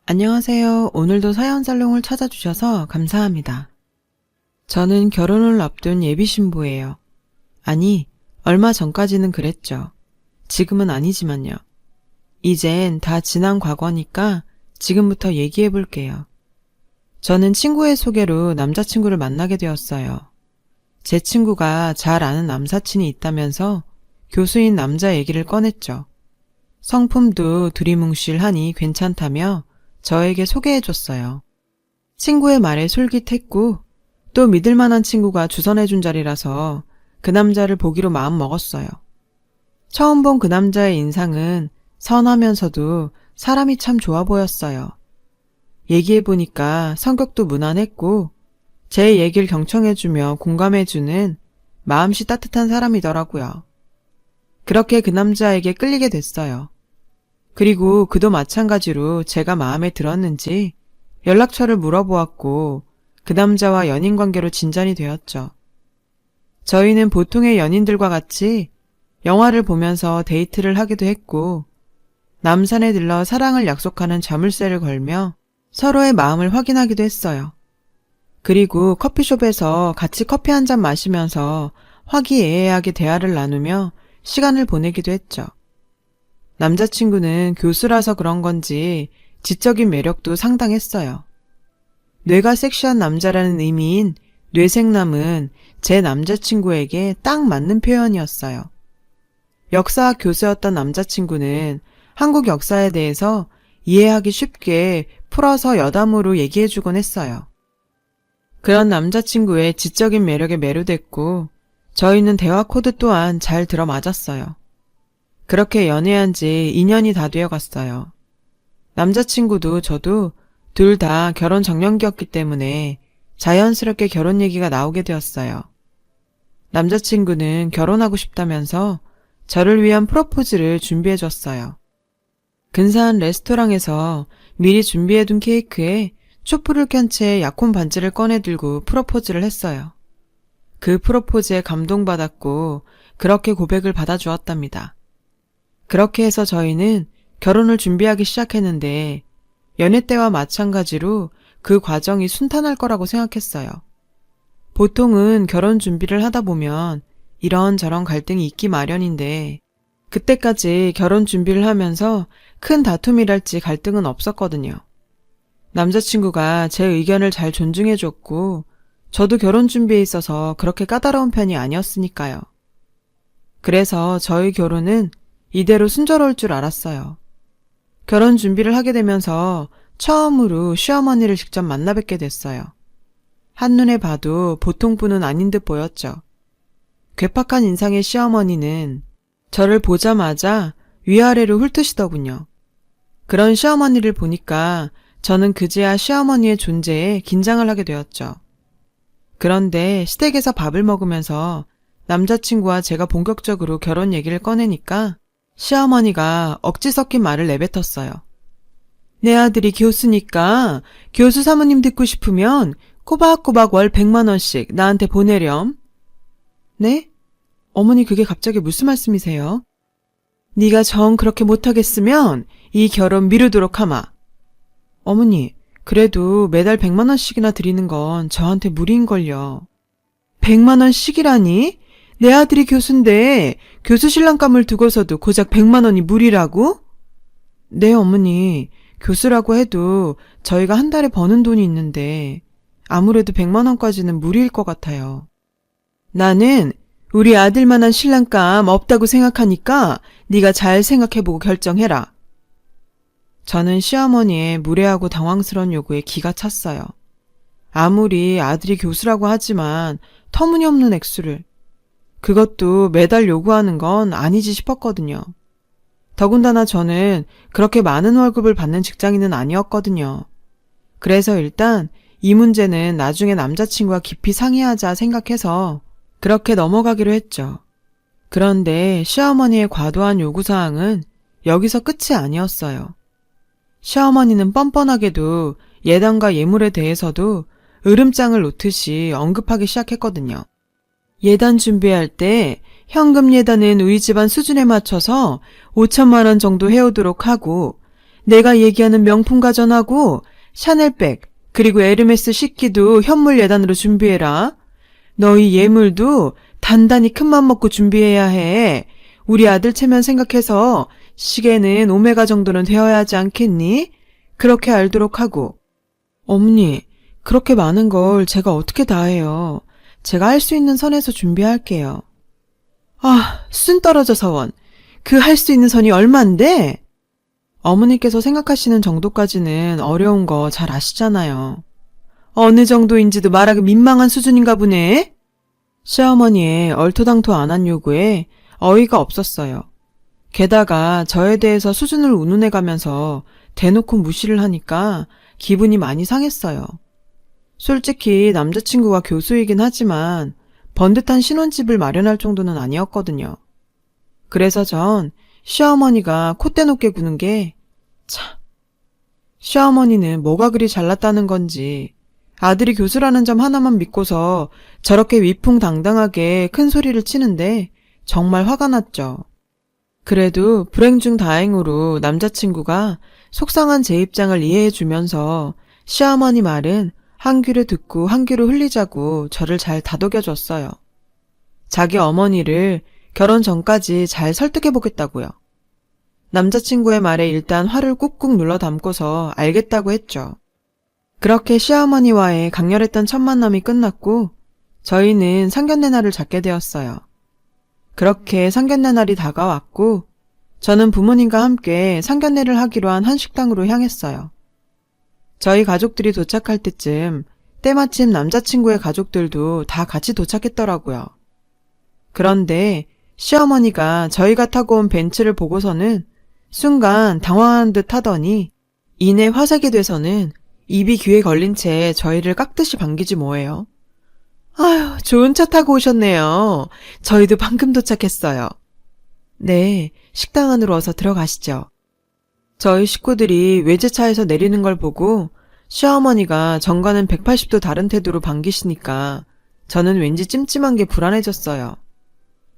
안녕하세요. 오늘도 사연살롱을 찾아주셔서 감사합니다. 저는 결혼을 앞둔 예비신부예요. 아니, 얼마 전까지는 그랬죠. 지금은 아니지만요. 이젠 다 지난 과거니까 지금부터 얘기해 볼게요. 저는 친구의 소개로 남자친구를 만나게 되었어요. 제 친구가 잘 아는 남사친이 있다면서 교수인 남자 얘기를 꺼냈죠. 성품도 두리뭉실하니 괜찮다며 저에게 소개해줬어요. 친구의 말에 솔깃했고 또 믿을만한 친구가 주선해준 자리라서 그 남자를 보기로 마음 먹었어요. 처음 본 그 남자의 인상은 선하면서도 사람이 참 좋아 보였어요. 얘기해보니까 성격도 무난했고 제 얘기를 경청해주며 공감해주는 마음씨 따뜻한 사람이더라고요. 그렇게 그 남자에게 끌리게 됐어요. 그리고 그도 마찬가지로 제가 마음에 들었는지 연락처를 물어보았고 그 남자와 연인관계로 진전이 되었죠. 저희는 보통의 연인들과 같이 영화를 보면서 데이트를 하기도 했고 남산에 들러 사랑을 약속하는 자물쇠를 걸며 서로의 마음을 확인하기도 했어요. 그리고 커피숍에서 같이 커피 한 잔 마시면서 화기애애하게 대화를 나누며 시간을 보내기도 했죠. 남자친구는 교수라서 그런 건지 지적인 매력도 상당했어요. 뇌가 섹시한 남자라는 의미인 뇌생남은 제 남자친구에게 딱 맞는 표현이었어요. 역사학 교수였던 남자친구는 한국 역사에 대해서 이해하기 쉽게 풀어서 여담으로 얘기해주곤 했어요. 그런 남자친구의 지적인 매력에 매료됐고 저희는 대화 코드 또한 잘 들어맞았어요. 그렇게 연애한 지 2년이 다 되어갔어요. 남자친구도 저도 둘 다 결혼 정년기였기 때문에 자연스럽게 결혼 얘기가 나오게 되었어요. 남자친구는 결혼하고 싶다면서 저를 위한 프로포즈를 준비해줬어요. 근사한 레스토랑에서 미리 준비해둔 케이크에 촛불을 켠 채 약혼 반지를 꺼내들고 프로포즈를 했어요. 그 프로포즈에 감동받았고 그렇게 고백을 받아주었답니다. 그렇게 해서 저희는 결혼을 준비하기 시작했는데 연애 때와 마찬가지로 그 과정이 순탄할 거라고 생각했어요. 보통은 결혼 준비를 하다 보면 이런저런 갈등이 있기 마련인데 그때까지 결혼 준비를 하면서 큰 다툼이랄지 갈등은 없었거든요. 남자친구가 제 의견을 잘 존중해줬고 저도 결혼 준비에 있어서 그렇게 까다로운 편이 아니었으니까요. 그래서 저희 결혼은 이대로 순조로울 줄 알았어요. 결혼 준비를 하게 되면서 처음으로 시어머니를 직접 만나 뵙게 됐어요. 한눈에 봐도 보통 분은 아닌 듯 보였죠. 괴팍한 인상의 시어머니는 저를 보자마자 위아래로 훑으시더군요. 그런 시어머니를 보니까 저는 그제야 시어머니의 존재에 긴장을 하게 되었죠. 그런데 시댁에서 밥을 먹으면서 남자친구와 제가 본격적으로 결혼 얘기를 꺼내니까 시어머니가 억지 섞인 말을 내뱉었어요. 내 아들이 교수니까 교수 사모님 듣고 싶으면 꼬박꼬박 월 100만 원씩 나한테 보내렴. 네? 어머니 그게 갑자기 무슨 말씀이세요? 네가 정 그렇게 못하겠으면 이 결혼 미루도록 하마. 어머니, 그래도 매달 100만 원씩이나 드리는 건 저한테 무리인걸요. 100만 원씩이라니? 내 아들이 교수인데 교수 신랑감을 두고서도 고작 100만 원이 무리라고? 네, 어머니. 교수라고 해도 저희가 한 달에 버는 돈이 있는데 아무래도 100만 원까지는 무리일 것 같아요. 나는 우리 아들만한 신랑감 없다고 생각하니까 네가 잘 생각해보고 결정해라. 저는 시어머니의 무례하고 당황스러운 요구에 기가 찼어요. 아무리 아들이 교수라고 하지만 터무니없는 액수를, 그것도 매달 요구하는 건 아니지 싶었거든요. 더군다나 저는 그렇게 많은 월급을 받는 직장인은 아니었거든요. 그래서 일단 이 문제는 나중에 남자친구와 깊이 상의하자 생각해서 그렇게 넘어가기로 했죠. 그런데 시어머니의 과도한 요구사항은 여기서 끝이 아니었어요. 시어머니는 뻔뻔하게도 예단과 예물에 대해서도 으름장을 놓듯이 언급하기 시작했거든요. 예단 준비할 때 현금 예단은 우리 집안 수준에 맞춰서 5천만 원 정도 해오도록 하고 내가 얘기하는 명품 가전하고 샤넬백 그리고 에르메스 식기도 현물 예단으로 준비해라. 너희 예물도 단단히 큰맘 먹고 준비해야 해. 우리 아들 체면 생각해서 시계는 오메가 정도는 되어야 하지 않겠니? 그렇게 알도록 하고. 어머니, 그렇게 많은 걸 제가 어떻게 다 해요. 제가 할 수 있는 선에서 준비할게요. 아, 순 떨어져서 원. 그 할 수 있는 선이 얼만데? 어머니께서 생각하시는 정도까지는 어려운 거 잘 아시잖아요. 어느 정도인지도 말하기 민망한 수준인가 보네. 시어머니의 얼토당토 안 한 요구에 어이가 없었어요. 게다가 저에 대해서 수준을 운운해가면서 대놓고 무시를 하니까 기분이 많이 상했어요. 솔직히 남자친구가 교수이긴 하지만 번듯한 신혼집을 마련할 정도는 아니었거든요. 그래서 전 시어머니가 콧대 높게 구는 게 참, 시어머니는 뭐가 그리 잘났다는 건지 아들이 교수라는 점 하나만 믿고서 저렇게 위풍당당하게 큰 소리를 치는데 정말 화가 났죠. 그래도 불행 중 다행으로 남자친구가 속상한 제 입장을 이해해주면서 시어머니 말은 한 귀로 듣고 한 귀로 흘리자고 저를 잘 다독여줬어요. 자기 어머니를 결혼 전까지 잘 설득해보겠다고요. 남자친구의 말에 일단 화를 꾹꾹 눌러 담고서 알겠다고 했죠. 그렇게 시어머니와의 강렬했던 첫 만남이 끝났고 저희는 상견례 날을 잡게 되었어요. 그렇게 상견례 날이 다가왔고 저는 부모님과 함께 상견례를 하기로 한 한식당으로 향했어요. 저희 가족들이 도착할 때쯤 때마침 남자친구의 가족들도 다 같이 도착했더라고요. 그런데 시어머니가 저희가 타고 온 벤츠를 보고서는 순간 당황한 듯 하더니 이내 화색이 돼서는 입이 귀에 걸린 채 저희를 깍듯이 반기지 뭐예요. 아휴, 좋은 차 타고 오셨네요. 저희도 방금 도착했어요. 네, 식당 안으로 어서 들어가시죠. 저희 식구들이 외제차에서 내리는 걸 보고 시어머니가 전과는 180도 다른 태도로 반기시니까 저는 왠지 찜찜한 게 불안해졌어요.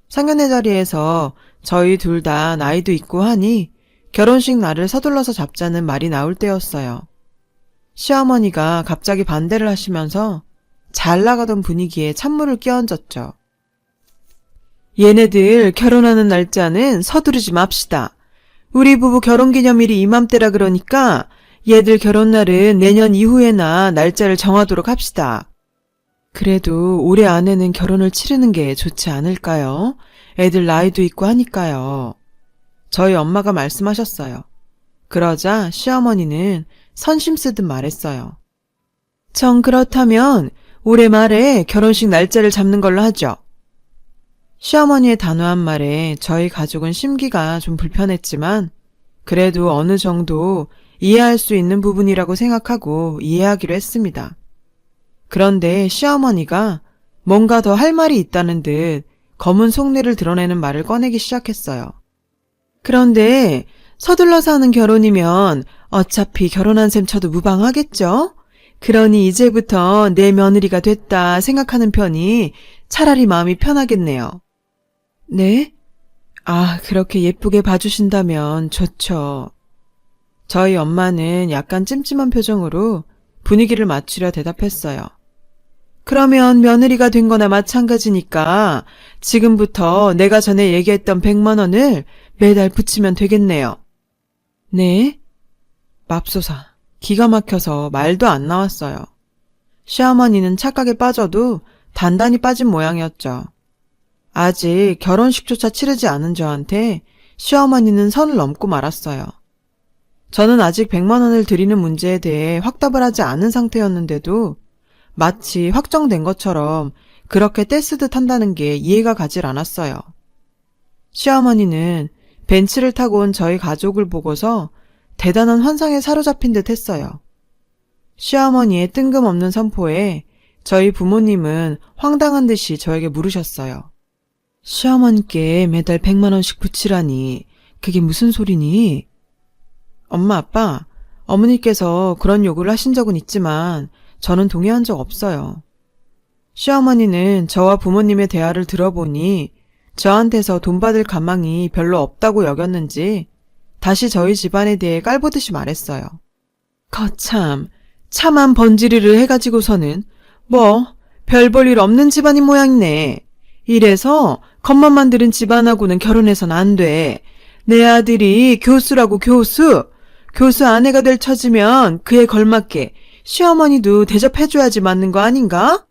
상견례 자리에서 저희 둘 다 나이도 있고 하니 결혼식 날을 서둘러서 잡자는 말이 나올 때였어요. 시어머니가 갑자기 반대를 하시면서 잘 나가던 분위기에 찬물을 끼얹었죠. 얘네들 결혼하는 날짜는 서두르지 맙시다. 우리 부부 결혼기념일이 이맘때라 그러니까 얘들 결혼날은 내년 이후에나 날짜를 정하도록 합시다. 그래도 올해 안에는 결혼을 치르는 게 좋지 않을까요? 애들 나이도 있고 하니까요. 저희 엄마가 말씀하셨어요. 그러자 시어머니는 선심 쓰듯 말했어요. 정 그렇다면 올해 말에 결혼식 날짜를 잡는 걸로 하죠. 시어머니의 단호한 말에 저희 가족은 심기가 좀 불편했지만 그래도 어느 정도 이해할 수 있는 부분이라고 생각하고 이해하기로 했습니다. 그런데 시어머니가 뭔가 더 할 말이 있다는 듯 검은 속내를 드러내는 말을 꺼내기 시작했어요. 그런데 서둘러서 하는 결혼이면 어차피 결혼한 셈 쳐도 무방하겠죠? 그러니 이제부터 내 며느리가 됐다 생각하는 편이 차라리 마음이 편하겠네요. 네? 아, 그렇게 예쁘게 봐주신다면 좋죠. 저희 엄마는 약간 찜찜한 표정으로 분위기를 맞추려 대답했어요. 그러면 며느리가 된 거나 마찬가지니까 지금부터 내가 전에 얘기했던 100만 원을 매달 붙이면 되겠네요. 네? 맙소사, 기가 막혀서 말도 안 나왔어요. 시어머니는 착각에 빠져도 단단히 빠진 모양이었죠. 아직 결혼식조차 치르지 않은 저한테 시어머니는 선을 넘고 말았어요. 저는 아직 100만 원을 드리는 문제에 대해 확답을 하지 않은 상태였는데도 마치 확정된 것처럼 그렇게 떼쓰듯 한다는 게 이해가 가질 않았어요. 시어머니는 벤츠를 타고 온 저희 가족을 보고서 대단한 환상에 사로잡힌 듯 했어요. 시어머니의 뜬금없는 선포에 저희 부모님은 황당한 듯이 저에게 물으셨어요. 시어머니께 매달 100만 원씩 붙이라니 그게 무슨 소리니? 엄마, 아빠, 어머니께서 그런 요구를 하신 적은 있지만 저는 동의한 적 없어요. 시어머니는 저와 부모님의 대화를 들어보니 저한테서 돈 받을 가망이 별로 없다고 여겼는지 다시 저희 집안에 대해 깔보듯이 말했어요. 거참, 차만 번지르르 해가지고서는 별 볼 일 없는 집안인 모양이네. 이래서 겉멋만 들은 집안하고는 결혼해선 안 돼. 내 아들이 교수라고 교수. 교수 아내가 될 처지면 그에 걸맞게 시어머니도 대접해줘야지 맞는 거 아닌가?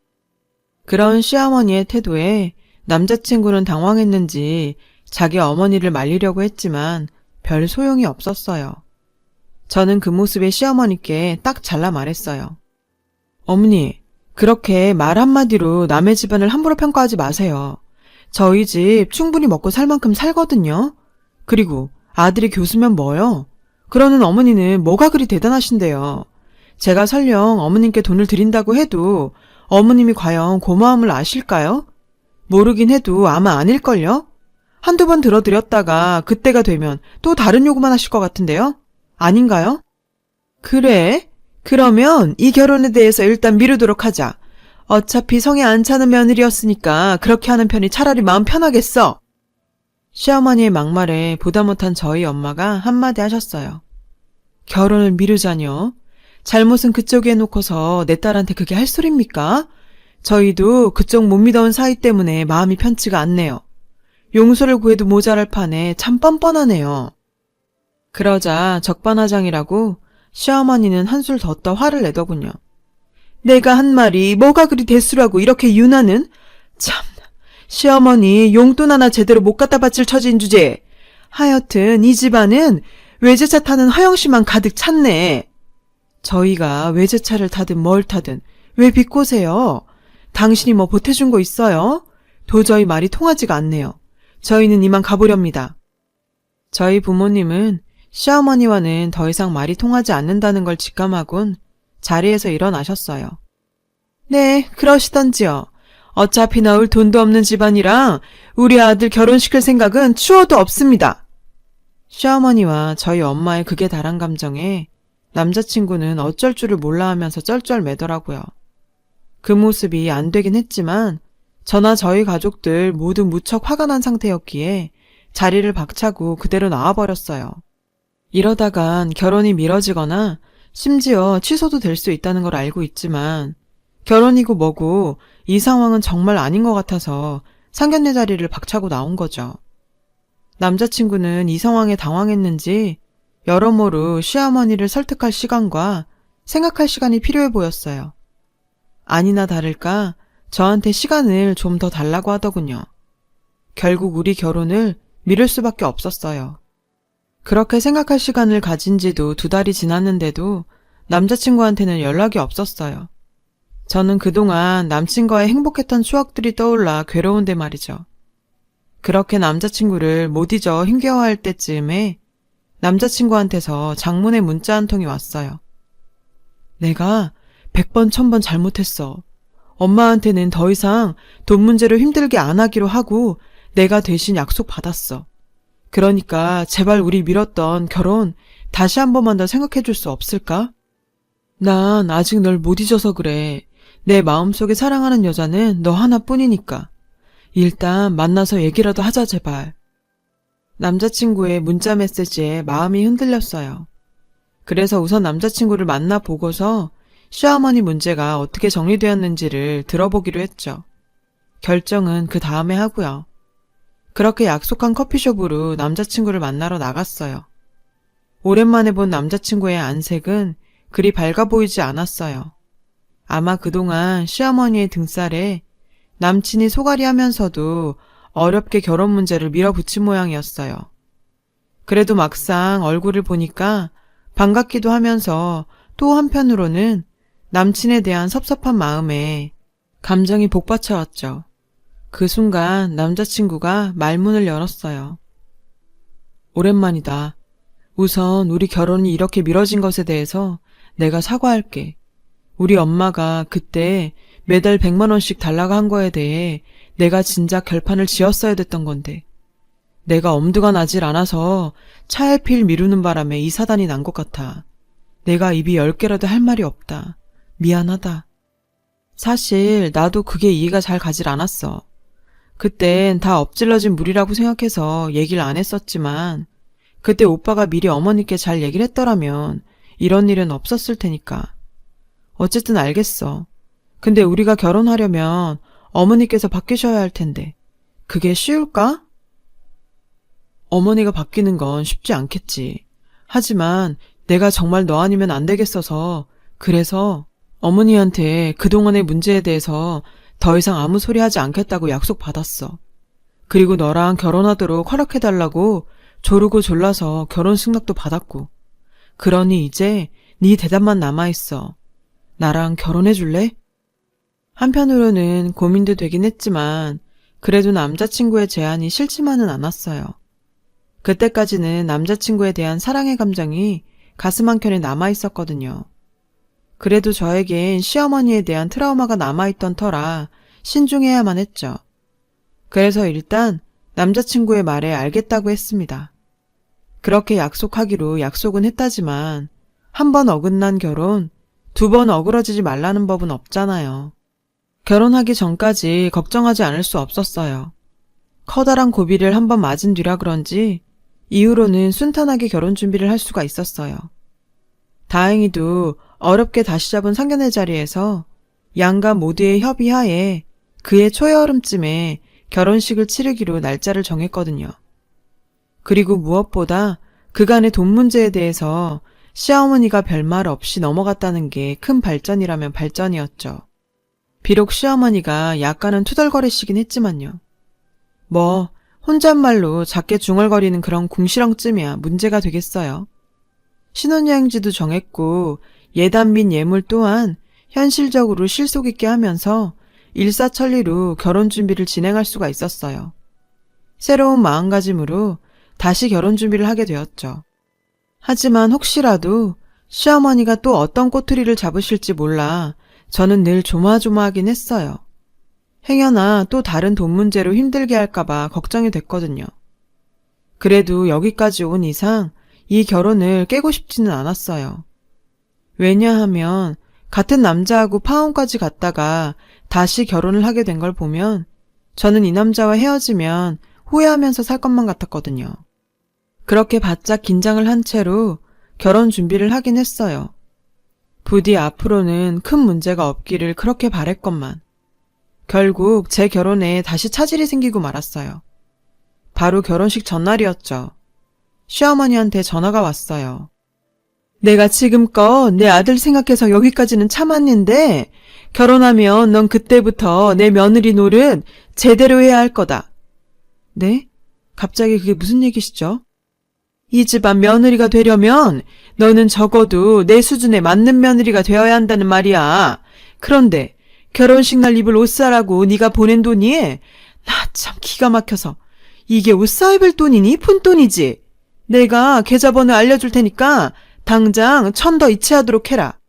그런 시어머니의 태도에 남자친구는 당황했는지 자기 어머니를 말리려고 했지만 별 소용이 없었어요. 저는 그 모습에 시어머니께 딱 잘라 말했어요. 어머니, 그렇게 말 한마디로 남의 집안을 함부로 평가하지 마세요. 저희 집 충분히 먹고 살 만큼 살거든요. 그리고 아들이 교수면 뭐요? 그러는 어머니는 뭐가 그리 대단하신데요. 제가 설령 어머님께 돈을 드린다고 해도 어머님이 과연 고마움을 아실까요? 모르긴 해도 아마 아닐걸요? 한두 번 들어드렸다가 그때가 되면 또 다른 요구만 하실 것 같은데요? 아닌가요? 그래? 그러면 이 결혼에 대해서 일단 미루도록 하자. 어차피 성에 안 차는 며느리였으니까 그렇게 하는 편이 차라리 마음 편하겠어. 시어머니의 막말에 보다 못한 저희 엄마가 한마디 하셨어요. 결혼을 미루자뇨. 잘못은 그쪽에 놓고서 내 딸한테 그게 할 소리입니까? 저희도 그쪽 못 믿어온 사이 때문에 마음이 편치가 않네요. 용서를 구해도 모자랄 판에 참 뻔뻔하네요. 그러자 적반하장이라고 시어머니는 한술 더 떠 화를 내더군요. 내가 한 말이 뭐가 그리 대수라고 이렇게 유나는? 참, 시어머니 용돈 하나 제대로 못 갖다 바칠 처지인 주제에. 하여튼 이 집안은 외제차 타는 허영씨만 가득 찼네. 저희가 외제차를 타든 뭘 타든 왜 비꼬세요? 당신이 뭐 보태준 거 있어요? 도저히 말이 통하지가 않네요. 저희는 이만 가보렵니다. 저희 부모님은 시어머니와는 더 이상 말이 통하지 않는다는 걸 직감하곤 자리에서 일어나셨어요. 네, 그러시던지요. 어차피 나올 돈도 없는 집안이라 우리 아들 결혼시킬 생각은 추워도 없습니다. 시어머니와 저희 엄마의 극에 달한 감정에 남자친구는 어쩔 줄을 몰라 하면서 쩔쩔매더라고요. 그 모습이 안 되긴 했지만 저나 저희 가족들 모두 무척 화가 난 상태였기에 자리를 박차고 그대로 나와버렸어요. 이러다간 결혼이 미뤄지거나 심지어 취소도 될 수 있다는 걸 알고 있지만 결혼이고 뭐고 이 상황은 정말 아닌 것 같아서 상견례 자리를 박차고 나온 거죠. 남자친구는 이 상황에 당황했는지 여러모로 시어머니를 설득할 시간과 생각할 시간이 필요해 보였어요. 아니나 다를까 저한테 시간을 좀 더 달라고 하더군요. 결국 우리 결혼을 미룰 수밖에 없었어요. 그렇게 생각할 시간을 가진 지도 2달이 지났는데도 남자친구한테는 연락이 없었어요. 저는 그동안 남친과의 행복했던 추억들이 떠올라 괴로운데 말이죠. 그렇게 남자친구를 못 잊어 힘겨워할 때쯤에 남자친구한테서 장문의 문자 한 통이 왔어요. 내가 100번 1000번 잘못했어. 엄마한테는 더 이상 돈 문제로 힘들게 안 하기로 하고 내가 대신 약속 받았어. 그러니까 제발 우리 미뤘던 결혼 다시 한 번만 더 생각해 줄 수 없을까? 난 아직 널 못 잊어서 그래. 내 마음속에 사랑하는 여자는 너 하나뿐이니까. 일단 만나서 얘기라도 하자 제발. 남자친구의 문자 메시지에 마음이 흔들렸어요. 그래서 우선 남자친구를 만나보고서 시어머니 문제가 어떻게 정리되었는지를 들어보기로 했죠. 결정은 그 다음에 하고요. 그렇게 약속한 커피숍으로 남자친구를 만나러 나갔어요. 오랜만에 본 남자친구의 안색은 그리 밝아 보이지 않았어요. 아마 그동안 시어머니의 등살에 남친이 소갈이 하면서도 어렵게 결혼 문제를 밀어붙인 모양이었어요. 그래도 막상 얼굴을 보니까 반갑기도 하면서 또 한편으로는 남친에 대한 섭섭한 마음에 감정이 복받쳐왔죠. 그 순간 남자친구가 말문을 열었어요. 오랜만이다. 우선 우리 결혼이 이렇게 미뤄진 것에 대해서 내가 사과할게. 우리 엄마가 그때 매달 100만 원씩 달라고 한 거에 대해 내가 진작 결판을 지었어야 됐던 건데 내가 엄두가 나질 않아서 차일피일 미루는 바람에 이 사단이 난 것 같아. 내가 입이 10개라도 할 말이 없다. 미안하다. 사실 나도 그게 이해가 잘 가질 않았어. 그땐 다 엎질러진 물이라고 생각해서 얘기를 안 했었지만 그때 오빠가 미리 어머니께 잘 얘기를 했더라면 이런 일은 없었을 테니까. 어쨌든 알겠어. 근데 우리가 결혼하려면 어머니께서 바뀌셔야 할 텐데 그게 쉬울까? 어머니가 바뀌는 건 쉽지 않겠지. 하지만 내가 정말 너 아니면 안 되겠어서 그래서 어머니한테 그동안의 문제에 대해서 더 이상 아무 소리 하지 않겠다고 약속받았어. 그리고 너랑 결혼하도록 허락해달라고 조르고 졸라서 결혼 승낙도 받았고. 그러니 이제 네 대답만 남아있어. 나랑 결혼해줄래? 한편으로는 고민도 되긴 했지만 그래도 남자친구의 제안이 싫지만은 않았어요. 그때까지는 남자친구에 대한 사랑의 감정이 가슴 한켠에 남아있었거든요. 그래도 저에겐 시어머니에 대한 트라우마가 남아있던 터라 신중해야만 했죠. 그래서 일단 남자친구의 말에 알겠다고 했습니다. 그렇게 약속하기로 약속은 했다지만 한 번 어긋난 결혼, 2번 어그러지지 말라는 법은 없잖아요. 결혼하기 전까지 걱정하지 않을 수 없었어요. 커다란 고비를 한 번 맞은 뒤라 그런지 이후로는 순탄하게 결혼 준비를 할 수가 있었어요. 다행히도 어렵게 다시 잡은 상견례 자리에서 양가 모두의 협의하에 그해 초여름쯤에 결혼식을 치르기로 날짜를 정했거든요. 그리고 무엇보다 그간의 돈 문제에 대해서 시어머니가 별말 없이 넘어갔다는 게 큰 발전이라면 발전이었죠. 비록 시어머니가 약간은 투덜거리시긴 했지만요. 뭐 혼잣말로 작게 중얼거리는 그런 궁시렁쯤이야 문제가 되겠어요. 신혼여행지도 정했고 예단 및 예물 또한 현실적으로 실속 있게 하면서 일사천리로 결혼 준비를 진행할 수가 있었어요. 새로운 마음가짐으로 다시 결혼 준비를 하게 되었죠. 하지만 혹시라도 시어머니가 또 어떤 꼬투리를 잡으실지 몰라 저는 늘 조마조마하긴 했어요. 행여나 또 다른 돈 문제로 힘들게 할까봐 걱정이 됐거든요. 그래도 여기까지 온 이상 이 결혼을 깨고 싶지는 않았어요. 왜냐하면 같은 남자하고 파혼까지 갔다가 다시 결혼을 하게 된 걸 보면 저는 이 남자와 헤어지면 후회하면서 살 것만 같았거든요. 그렇게 바짝 긴장을 한 채로 결혼 준비를 하긴 했어요. 부디 앞으로는 큰 문제가 없기를 그렇게 바랬건만. 결국 제 결혼에 다시 차질이 생기고 말았어요. 바로 결혼식 전날이었죠. 시어머니한테 전화가 왔어요. 내가 지금껏 내 아들 생각해서 여기까지는 참았는데 결혼하면 넌 그때부터 내 며느리 노릇 제대로 해야 할 거다. 네? 갑자기 그게 무슨 얘기시죠? 이 집안 며느리가 되려면 너는 적어도 내 수준에 맞는 며느리가 되어야 한다는 말이야. 그런데 결혼식 날 입을 옷 사라고 네가 보낸 돈이 나 참 기가 막혀서 이게 옷 사 입을 돈이니 푼돈이지. 내가 계좌번호 알려줄 테니까 당장 1,000 더 이체하도록 해라.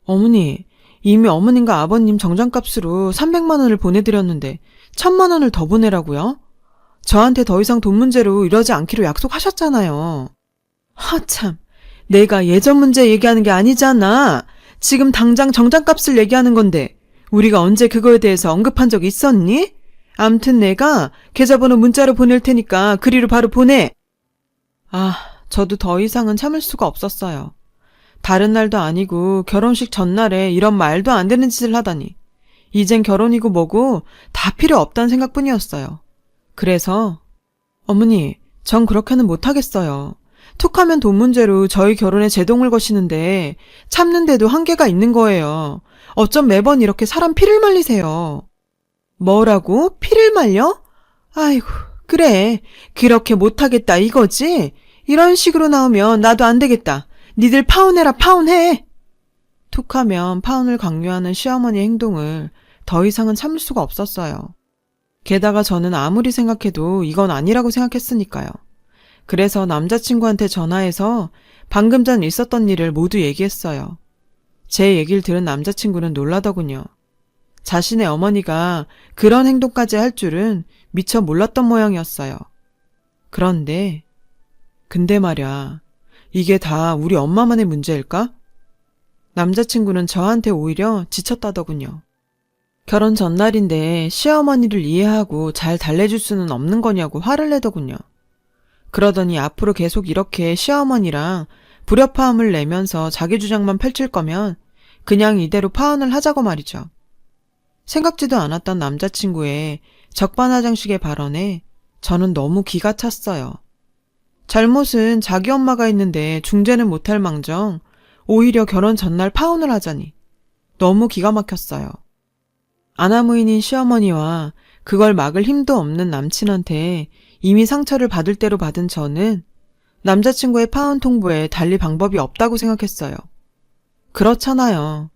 어머니, 이미 어머님과 아버님 정장값으로 300만 원을 보내드렸는데 1,000만 원을 더 보내라고요? 저한테 더 이상 돈 문제로 이러지 않기로 약속하셨잖아요. 하참, 내가 예전 문제 얘기하는 게 아니잖아. 지금 당장 정장값을 얘기하는 건데 우리가 언제 그거에 대해서 언급한 적 있었니? 암튼 내가 계좌번호 문자로 보낼 테니까 그리로 바로 보내. 저도 더 이상은 참을 수가 없었어요. 다른 날도 아니고 결혼식 전날에 이런 말도 안 되는 짓을 하다니. 이젠 결혼이고 뭐고 다 필요 없다는 생각뿐이었어요. 그래서 어머니, 전 그렇게는 못하겠어요. 툭하면 돈 문제로 저희 결혼에 제동을 거시는데 참는데도 한계가 있는 거예요. 어쩜 매번 이렇게 사람 피를 말리세요. 뭐라고? 피를 말려? 아이고, 그래. 그렇게 못하겠다 이거지? 이런 식으로 나오면 나도 안 되겠다. 니들 파혼해라, 파혼해! 툭하면 파혼을 강요하는 시어머니의 행동을 더 이상은 참을 수가 없었어요. 게다가 저는 아무리 생각해도 이건 아니라고 생각했으니까요. 그래서 남자친구한테 전화해서 방금 전 있었던 일을 모두 얘기했어요. 제 얘기를 들은 남자친구는 놀라더군요. 자신의 어머니가 그런 행동까지 할 줄은 미처 몰랐던 모양이었어요. 근데 말야, 이게 다 우리 엄마만의 문제일까? 남자친구는 저한테 오히려 지쳤다더군요. 결혼 전날인데 시어머니를 이해하고 잘 달래줄 수는 없는 거냐고 화를 내더군요. 그러더니 앞으로 계속 이렇게 시어머니랑 불협화음을 내면서 자기 주장만 펼칠 거면 그냥 이대로 파혼을 하자고 말이죠. 생각지도 않았던 남자친구의 적반하장식의 발언에 저는 너무 기가 찼어요. 잘못은 자기 엄마가 있는데 중재는 못할 망정 오히려 결혼 전날 파혼을 하자니 너무 기가 막혔어요. 아나무인인 시어머니와 그걸 막을 힘도 없는 남친한테 이미 상처를 받을 대로 받은 저는 남자친구의 파혼 통보에 달리 방법이 없다고 생각했어요. 그렇잖아요.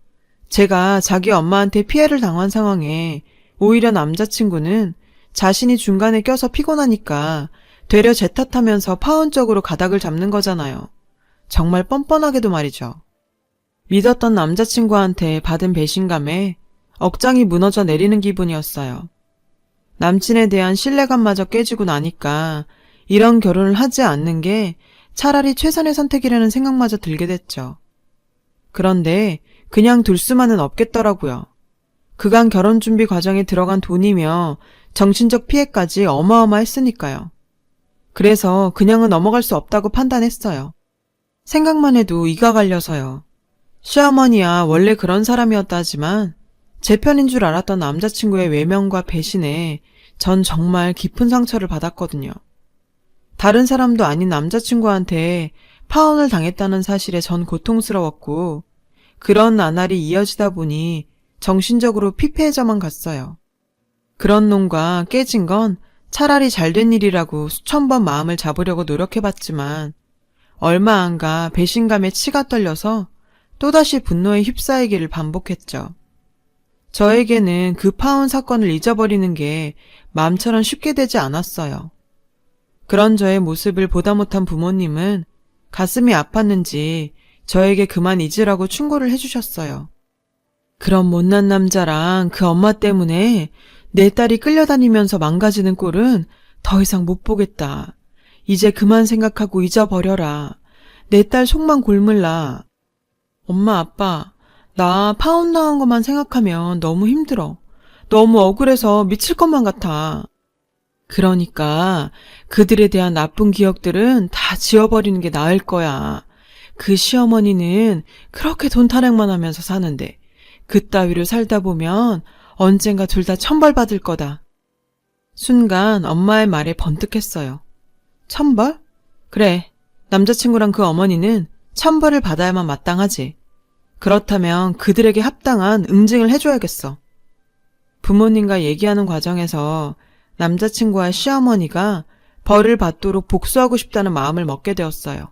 제가 자기 엄마한테 피해를 당한 상황에 오히려 남자친구는 자신이 중간에 껴서 피곤하니까 되려 제 탓하면서 파혼적으로 가닥을 잡는 거잖아요. 정말 뻔뻔하게도 말이죠. 믿었던 남자친구한테 받은 배신감에 억장이 무너져 내리는 기분이었어요. 남친에 대한 신뢰감마저 깨지고 나니까 이런 결혼을 하지 않는 게 차라리 최선의 선택이라는 생각마저 들게 됐죠. 그런데 그냥 둘 수만은 없겠더라고요. 그간 결혼 준비 과정에 들어간 돈이며 정신적 피해까지 어마어마했으니까요. 그래서 그냥은 넘어갈 수 없다고 판단했어요. 생각만 해도 이가 갈려서요. 시어머니야 원래 그런 사람이었다지만 제 편인 줄 알았던 남자친구의 외면과 배신에 전 정말 깊은 상처를 받았거든요. 다른 사람도 아닌 남자친구한테 파혼을 당했다는 사실에 전 고통스러웠고 그런 나날이 이어지다 보니 정신적으로 피폐해져만 갔어요. 그런 놈과 깨진 건 차라리 잘된 일이라고 수천 번 마음을 잡으려고 노력해봤지만 얼마 안 가 배신감에 치가 떨려서 또다시 분노에 휩싸이기를 반복했죠. 저에게는 그 파혼 사건을 잊어버리는 게 마음처럼 쉽게 되지 않았어요. 그런 저의 모습을 보다 못한 부모님은 가슴이 아팠는지 저에게 그만 잊으라고 충고를 해주셨어요. 그런 못난 남자랑 그 엄마 때문에 내 딸이 끌려다니면서 망가지는 꼴은 더 이상 못 보겠다. 이제 그만 생각하고 잊어버려라. 내 딸 속만 골물라. 엄마, 아빠, 나 파혼 당한 것만 생각하면 너무 힘들어. 너무 억울해서 미칠 것만 같아. 그러니까 그들에 대한 나쁜 기억들은 다 지워버리는 게 나을 거야. 그 시어머니는 그렇게 돈 타령만 하면서 사는데 그따위로 살다 보면 언젠가 둘 다 천벌받을 거다. 순간 엄마의 말에 번뜩했어요. 천벌? 그래, 남자친구랑 그 어머니는 천벌을 받아야만 마땅하지. 그렇다면 그들에게 합당한 응징을 해줘야겠어. 부모님과 얘기하는 과정에서 남자친구와 시어머니가 벌을 받도록 복수하고 싶다는 마음을 먹게 되었어요.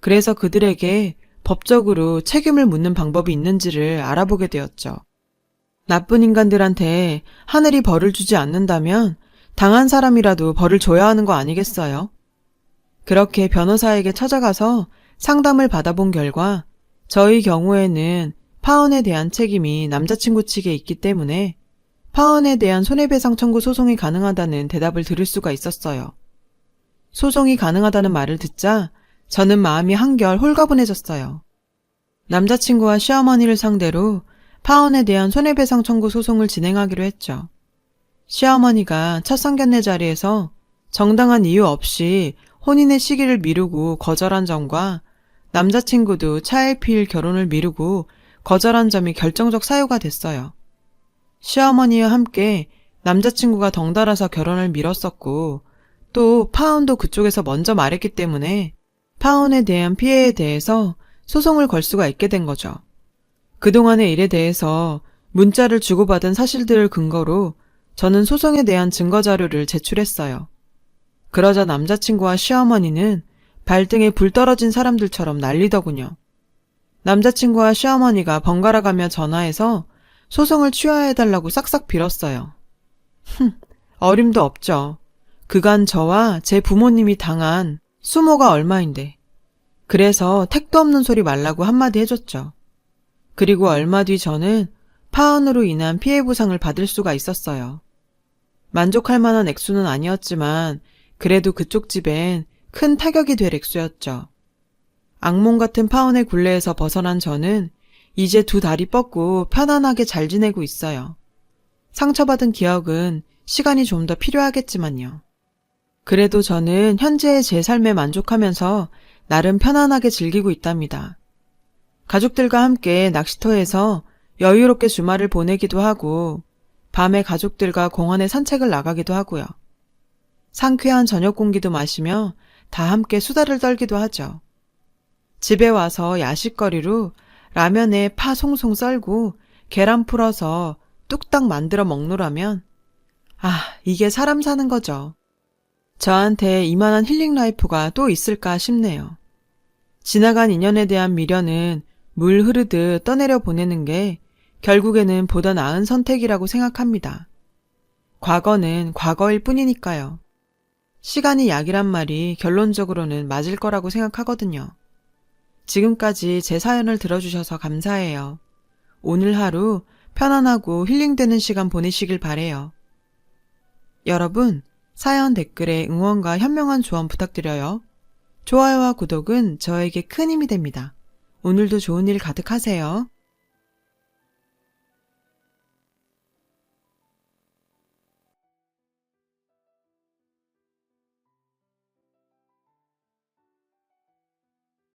그래서 그들에게 법적으로 책임을 묻는 방법이 있는지를 알아보게 되었죠. 나쁜 인간들한테 하늘이 벌을 주지 않는다면 당한 사람이라도 벌을 줘야 하는 거 아니겠어요? 그렇게 변호사에게 찾아가서 상담을 받아본 결과 저희 경우에는 파혼에 대한 책임이 남자친구 측에 있기 때문에 파혼에 대한 손해배상 청구 소송이 가능하다는 대답을 들을 수가 있었어요. 소송이 가능하다는 말을 듣자 저는 마음이 한결 홀가분해졌어요. 남자친구와 시어머니를 상대로 파혼에 대한 손해배상 청구 소송을 진행하기로 했죠. 시어머니가 첫 상견례 자리에서 정당한 이유 없이 혼인의 시기를 미루고 거절한 점과 남자친구도 차일피일 결혼을 미루고 거절한 점이 결정적 사유가 됐어요. 시어머니와 함께 남자친구가 덩달아서 결혼을 미뤘었고 또 파혼도 그쪽에서 먼저 말했기 때문에 파혼에 대한 피해에 대해서 소송을 걸 수가 있게 된 거죠. 그동안의 일에 대해서 문자를 주고받은 사실들을 근거로 저는 소송에 대한 증거자료를 제출했어요. 그러자 남자친구와 시어머니는 발등에 불 떨어진 사람들처럼 난리더군요. 남자친구와 시어머니가 번갈아 가며 전화해서 소송을 취하해달라고 싹싹 빌었어요. 어림도 없죠. 그간 저와 제 부모님이 당한 수모가 얼마인데. 그래서 택도 없는 소리 말라고 한마디 해줬죠. 그리고 얼마 뒤 저는 파혼으로 인한 피해 보상을 받을 수가 있었어요. 만족할 만한 액수는 아니었지만 그래도 그쪽 집엔 큰 타격이 될 액수였죠. 악몽 같은 파혼의 굴레에서 벗어난 저는 이제 두 다리 뻗고 편안하게 잘 지내고 있어요. 상처받은 기억은 시간이 좀 더 필요하겠지만요. 그래도 저는 현재의 제 삶에 만족하면서 나름 편안하게 즐기고 있답니다. 가족들과 함께 낚시터에서 여유롭게 주말을 보내기도 하고, 밤에 가족들과 공원에 산책을 나가기도 하고요. 상쾌한 저녁 공기도 마시며 다 함께 수다를 떨기도 하죠. 집에 와서 야식거리로 라면에 파 송송 썰고 계란 풀어서 뚝딱 만들어 먹노라면, 이게 사람 사는 거죠. 저한테 이만한 힐링 라이프가 또 있을까 싶네요. 지나간 인연에 대한 미련은 물 흐르듯 떠내려 보내는 게 결국에는 보다 나은 선택이라고 생각합니다. 과거는 과거일 뿐이니까요. 시간이 약이란 말이 결론적으로는 맞을 거라고 생각하거든요. 지금까지 제 사연을 들어주셔서 감사해요. 오늘 하루 편안하고 힐링되는 시간 보내시길 바래요. 여러분, 사연 댓글에 응원과 현명한 조언 부탁드려요. 좋아요와 구독은 저에게 큰 힘이 됩니다. 오늘도 좋은 일 가득하세요.